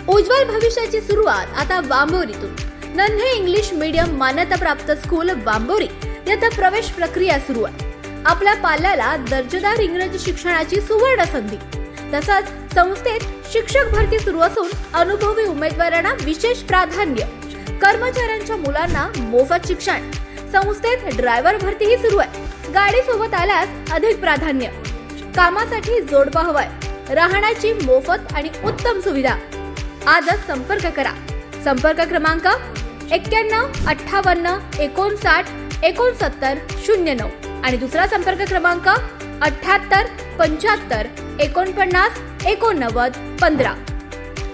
उज्ज्वल भविष्याची सुरुवात आता वांबोरीतून. नन्हे इंग्लिश मीडियम मान्यताप्राप्त स्कूल वांबोरी येथे प्रवेश प्रक्रिया सुरू आहे. आपल्या पाल्याला दर्जेदार इंग्रजी शिक्षणाची सुवर्ण संधी. तसंच संस्थेत शिक्षक भरती सुरू असून अनुभवी उमेदवारांना विशेष प्राधान्य. कर्मचाऱ्यांच्या मुलांना मोफत शिक्षण. संस्थेत ड्रायव्हर भरतीही सुरू आहे. गाडी सोबत आल्यास अधिक प्राधान्य. कामासाठी जोडपा हवाय. राहण्याची मोफत आणि उत्तम सुविधा. आजच संपर्क करा. संपर्क क्रमांक 91 58 59 69 09 आणि दुसरा संपर्क क्रमांक 78 75 49 89 15.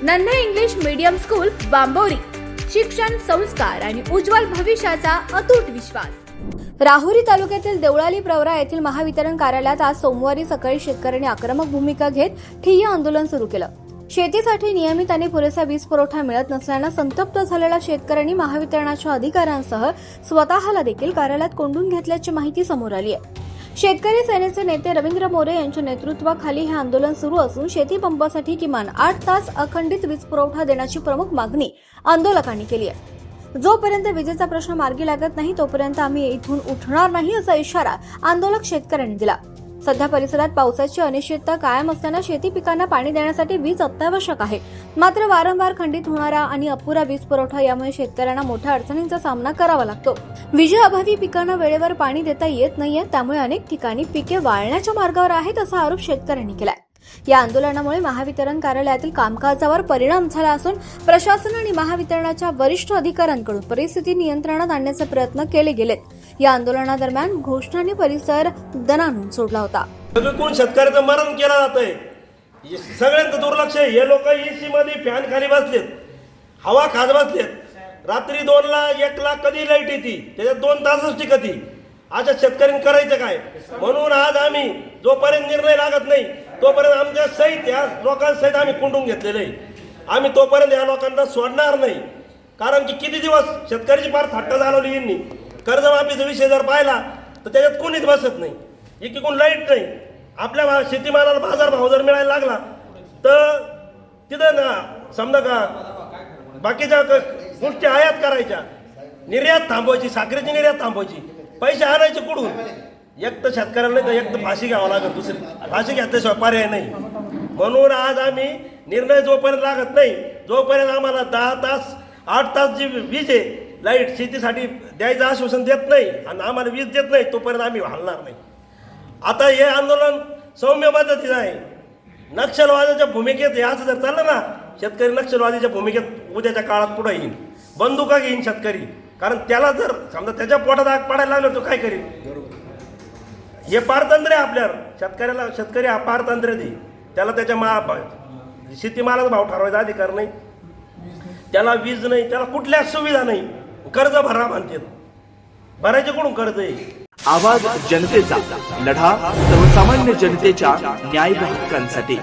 नन्हे इंग्लिश मीडियम स्कूल वांबोरी. शिक्षण, संस्कार आणि उज्ज्वल भविष्याचा अतूट विश्वास. राहुरी तालुक्यातील देवळाली प्रवरा येथील महावितरण कार्यालयात आज सोमवारी सकाळी शेतकऱ्यांनी आक्रमक भूमिका घेत ठिय्या आंदोलन सुरू केलं. शेतीसाठी नियमित आणि पुरेसा वीज पुरवठा मिळत नसल्यानं संतप्त झालेल्या शेतकऱ्यांनी महावितरणाच्या अधिकाऱ्यांसह स्वतःला देखील कार्यालयात कोंडून घेतल्याची माहिती समोर आली आहे. शेतकरी सेनेचे नेते रवींद्र मोरे यांच्या नेतृत्वाखाली हे आंदोलन सुरू असून शेती पंपासाठी किमान 8 तास अखंडित वीज पुरवठा देण्याची प्रमुख मागणी आंदोलकांनी केली आहे. जोपर्यंत विजेचा प्रश्न मार्गी लागत नाही तोपर्यंत आम्ही इथून उठणार नाही असा इशारा आंदोलक शेतकऱ्यांनी दिला. सध्या परिसरात पावसाची अनिश्चितता कायम असताना शेती पिकांना पाणी देण्यासाठी वीज अत्यावश्यक आहे. मात्र वारंवार खंडित होणारा आणि अपुरा वीज पुरवठा यामुळे शेतकऱ्यांना मोठ्या अडचणींचा सामना करावा लागतो. विजेअभावी पिकांना वेळेवर पाणी देता येत नाहीये. त्यामुळे अनेक ठिकाणी पिके वाळण्याच्या मार्गावर आहेत असा आरोप शेतकऱ्यांनी केलाय. या आंदोलनामुळे महावितरण कार्यालयातील कामकाजावर परिणाम झाला असून प्रशासन आणि महावितरणाच्या वरिष्ठ अधिकाऱ्यांकडून परिस्थिती नियंत्रणात आणण्याचे प्रयत्न केले गेलेत. या आंदोलनादरम्यान घोषणाने परिसर दणाणून सोडला होता. कोण शेतकऱ्याचं मरण केलं जातंय. सगळ्यांचं दुर्लक्ष आहे. हे लोक एसी मध्ये फॅन खाली बसलेत, हवा खात बसलेत. रात्री 2 ला 1 ला कधी लाईट येते, त्याच्यात 2 तासच टिकती. अशा शेतकऱ्यांनी करायचं काय? म्हणून आज आम्ही जोपर्यंत निर्णय लागत नाही तोपर्यंत आमच्या सहित या लोकांसहित आम्ही कोंडून घेतलेलं आहे. आम्ही तोपर्यंत या लोकांना सोडणार नाही. कारण की किती दिवस शेतकऱ्याची फार थट्टा झाली यांनी. कर्जमाफीचा विषय जर पाहिला तर त्याच्यात कोणीच बसत नाही. एकीकडून लाईट नाही. आपल्या शेतीमालाला बाजारभाव जर मिळायला लागला तर तिथं ना समजा का बाकीच्या गोष्टी आयात करायच्या, निर्यात थांबवायची, साखरेची निर्यात थांबवायची, पैसे आणायचे कुठून? एक तर शेतकऱ्याला नाही तर एक तर फाशी घ्यावं लागत. दुसरी फाशी घेतल्याशिवाय पर्याय नाही. म्हणून आज आम्ही निर्णय जोपर्यंत लागत नाही जोपर्यंत आम्हाला 10 तास 8 तास जी वीज आहे लाईट शेतीसाठी द्यायचं आश्वासन देत नाही आणि आम्हाला वीज देत नाही तोपर्यंत आम्ही हलणार नाही. आता हे आंदोलन सौम्य पद्धतीचं आहे. नक्षलवादाच्या भूमिकेत हे असं जर चाललं ना, शेतकरी नक्षलवादीच्या भूमिकेत उद्याच्या काळात पुढे येईल. बंदुका घेईन शेतकरी. कारण त्याला जर समजा त्याच्या पोटात आग पडायला लागलं तो काय करेल? हे पारतंत्र्य आहे आपल्यावर. शेतकऱ्याला शेतकरी हा पारतंत्र्य दे. त्याला त्याच्या शेतीमालाचा भाव ठरवायचा अधिकार नाही. त्याला वीज नाही, त्याला कुठल्याच सुविधा नाही. कर्ज भरा म्हणतात. भरायचे कोण कर्ज आहे? आवाज जनतेचा, लढा सर्वसामान्य जनतेच्या न्याय हक्कांसाठी.